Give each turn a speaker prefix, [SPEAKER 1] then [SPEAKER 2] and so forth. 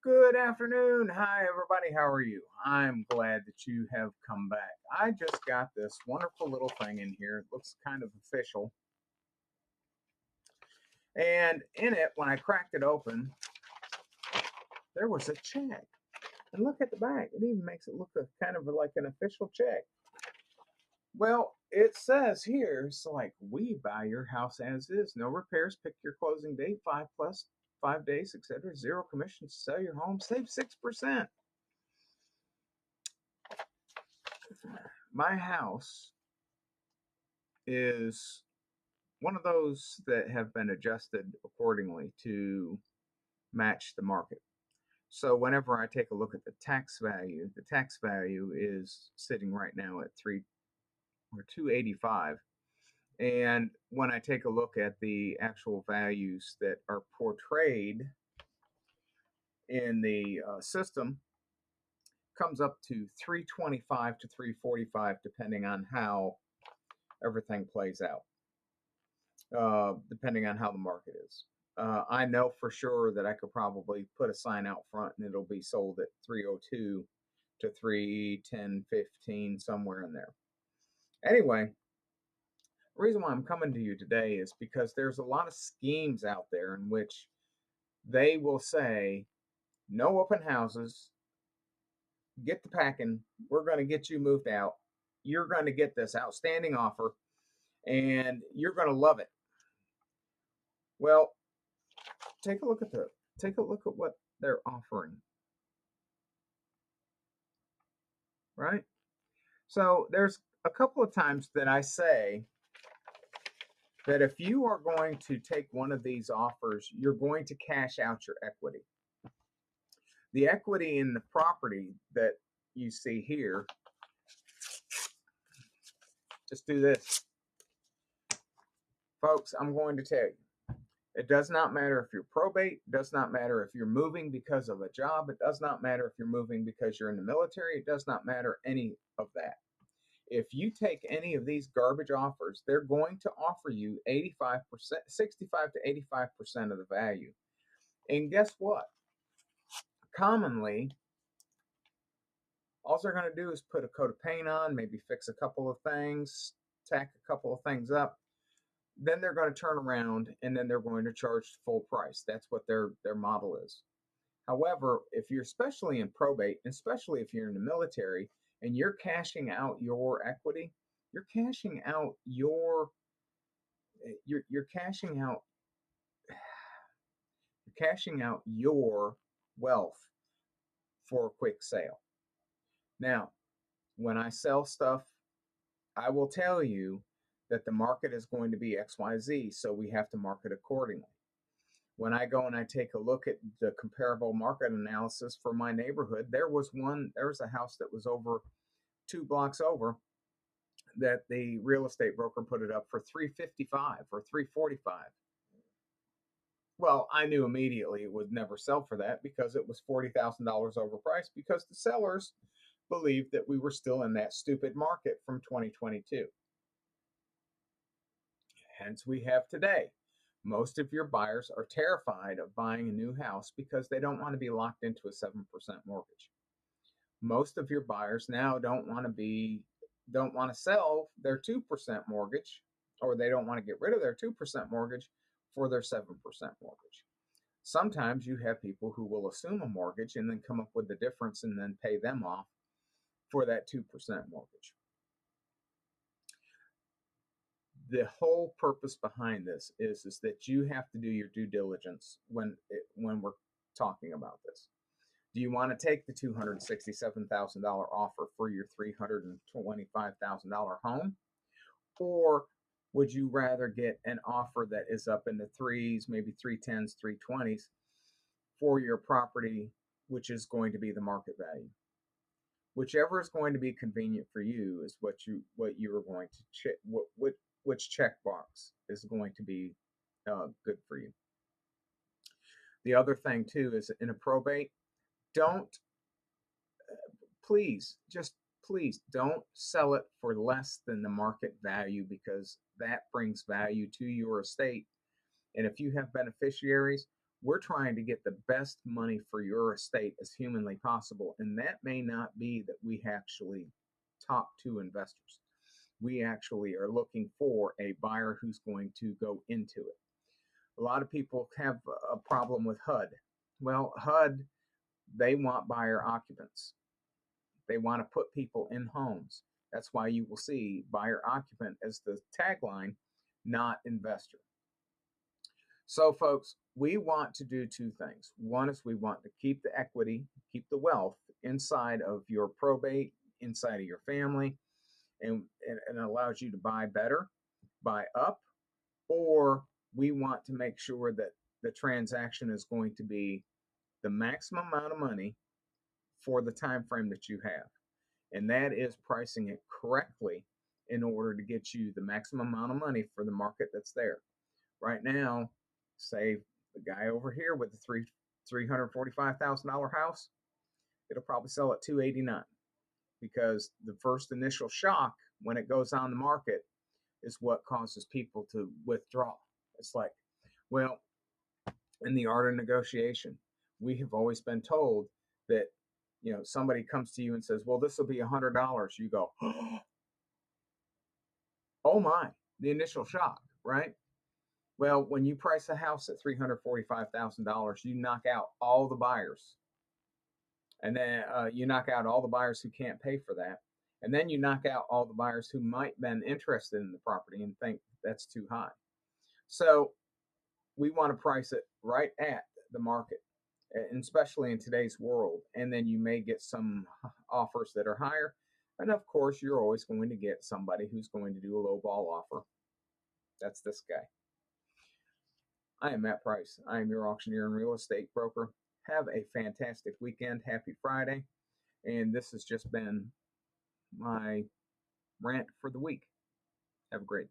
[SPEAKER 1] Good afternoon. Hi, everybody. How are you? I'm glad that you have come back. I just got this wonderful little thing in here. It looks kind of official. And in it, when I cracked it open, there was a check. And look at the back. It even makes it look kind of like an official check. Well, it says here, it's like, we buy your house as is. No repairs. Pick your closing date, 5 days, etc. Zero commission. Sell your home. Save 6%. My house is one of those that have been adjusted accordingly to match the market. So whenever I take a look at the tax value is sitting right now at 285. And when I take a look at the actual values that are portrayed in the system, comes up to 325 to 345, depending on how everything plays out. Depending on how the market is. I know for sure that I could probably put a sign out front and it'll be sold at 302 to 310, 15, somewhere in there. Anyway, the reason why I'm coming to you today is because there's a lot of schemes out there in which they will say, no open houses, get the packing, we're going to get you moved out, you're going to get this outstanding offer, and you're going to love it. Well, take a look at what they're offering, right? So there's a couple of times that I say that if you are going to take one of these offers, you're going to cash out your equity. The equity in the property that you see here, just do this. Folks, I'm going to tell you, it does not matter if you're probate, it does not matter if you're moving because of a job, it does not matter if you're moving because you're in the military, it does not matter any of that. If you take any of these garbage offers, they're going to offer you 85%, 65 to 85% of the value. And guess what? Commonly, all they're going to do is put a coat of paint on, maybe fix a couple of things, tack a couple of things up. Then they're going to turn around and then they're going to charge full price. That's what their model is. However, if you're especially in probate, especially if you're in the military and you're cashing out your equity, you're cashing out you're cashing out your wealth for a quick sale. Now, when I sell stuff, I will tell you that the market is going to be XYZ, so we have to market accordingly. When I go and I take a look at the comparable market analysis for my neighborhood, there was a house that was over 2 blocks over that the real estate broker put it up for 355 or 345. Well, I knew immediately it would never sell for that because it was $40,000 overpriced because the sellers believed that we were still in that stupid market from 2022. Hence, we have today. Most of your buyers are terrified of buying a new house because they don't want to be locked into a 7% mortgage. Most of your buyers now don't want to sell their 2% mortgage, or they don't want to get rid of their 2% mortgage for their 7% mortgage. Sometimes you have people who will assume a mortgage and then come up with the difference and then pay them off for that 2% mortgage. The whole purpose behind this is that you have to do your due diligence when we're talking about this. Do you want to take the $267,000 offer for your $325,000 home? Or would you rather get an offer that is up in the threes, maybe 310s, 320s for your property, which is going to be the market value? Whichever is going to be convenient for you is what you are going to check. Which checkbox is going to be good for you. The other thing too is in a probate, don't please don't sell it for less than the market value, because that brings value to your estate. And if you have beneficiaries, We're trying to get the best money for your estate as humanly possible. And that may not be that we actually talk to investors. We actually are looking for a buyer who's going to go into it. A lot of people have a problem with HUD. Well, HUD, they want buyer occupants. They want to put people in homes. That's why you will see buyer occupant as the tagline, not investor. So, folks, we want to do two things. One is we want to keep the equity, keep the wealth inside of your probate, inside of your family, and it allows you to buy better, buy up, or we want to make sure that the transaction is going to be the maximum amount of money for the time frame that you have. And that is pricing it correctly in order to get you the maximum amount of money for the market that's there. Right now, say the guy over here with the $345,000 house, it'll probably sell at $289 because the first initial shock when it goes on the market is what causes people to withdraw. It's like, well, in the art of negotiation, we have always been told that, somebody comes to you and says, well, this will be $100. You go, oh my, the initial shock, right? Well, when you price a house at $345,000, you knock out all the buyers. And then you knock out all the buyers who can't pay for that. And then you knock out all the buyers who might have been interested in the property and think that's too high. So we want to price it right at the market, and especially in today's world. And then you may get some offers that are higher. And of course, you're always going to get somebody who's going to do a low ball offer. That's this guy. I am Matt Price. I am your auctioneer and real estate broker. Have a fantastic weekend. Happy Friday. And this has just been my rant for the week. Have a great